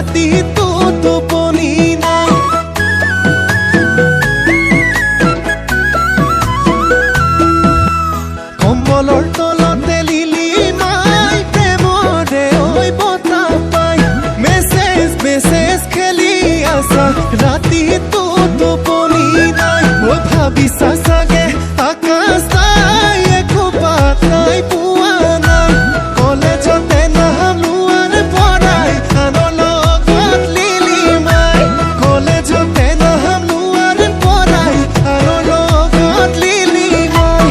ৰাতিটো টোপনি নাই কম্বলৰ তলতে লিলি মাই প্ৰেমৰে ঐ বতাহ পাই মেছেজ মেছেজ খেলি আছা ৰাতিটো টোপনি নাই ঐ ভাবিছা চাগে আকাশ নাই একো পাতাই পোৱা নাই কলেজতে নাম লোৱাৰ পৰাই আনৰ লগত লিলি মাই কলেজতে নাম লোৱাৰ পৰাই আনৰ লগত লিলি মাই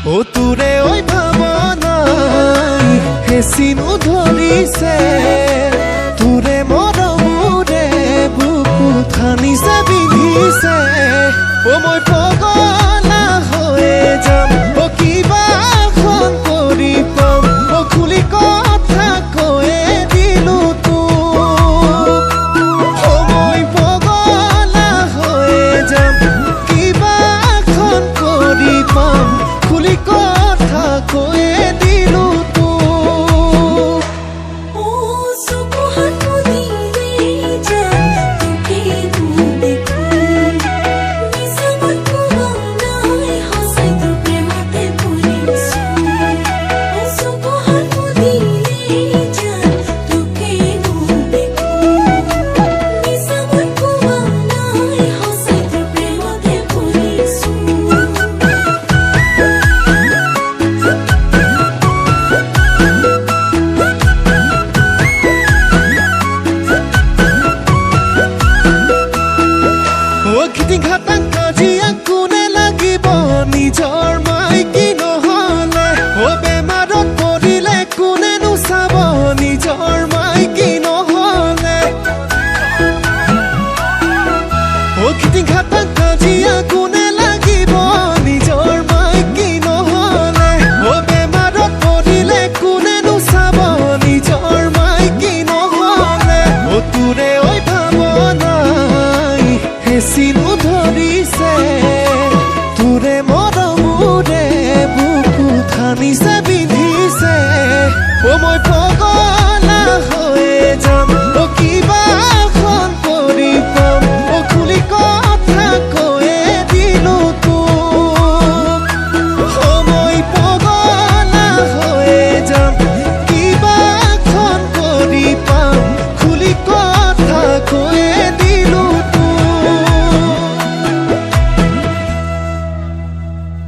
ও তোৰে ঐ ভাৱনাই হেঁচিনো ধৰিছে তোৰে মৰমৰে বুকুত সানিছে বিন্ধিছে ও মই পগলা হৈয়ে যাম ও কিবা এখন কৰি পাম ও খুলি কথা কৈয়ে দিলো তোক ও মই পগলা হৈয়ে যাম কিবা এখন কৰি পাম খুলি কথা কৈয়ে দিলো তোক ও সুবহান দিলে জান তোকে দেখো নিসবত কুমাই হাসাই তো প্রেমতে পড়িছো ও সুবহান দিলে জান তোকে দেখো নিসবত কুমাই হাসাই তো প্রেমতে পড়িছো খিটিং খাটাং কাজিয়া কোনে লাগিব নিজৰ মাইকী নহ'লে বেমাৰত পৰিলে কোনেনো চাব নিজৰ মাইকী নহ'লে খিটিং খাটাং কাজিয়া কোনে লাগিব নিজৰ মাইকী নহ'লে বেমাৰত পৰিলে কোনেনো চাব নিজৰ মাইকী নহ'লে তোৰে ঐ ভাৱনাই হেঁচিনো ধৰিছে তোৰে মৰমৰে বুকুত সানিছে বিন্ধিছে ও মই পগলা হৈয়ে যাম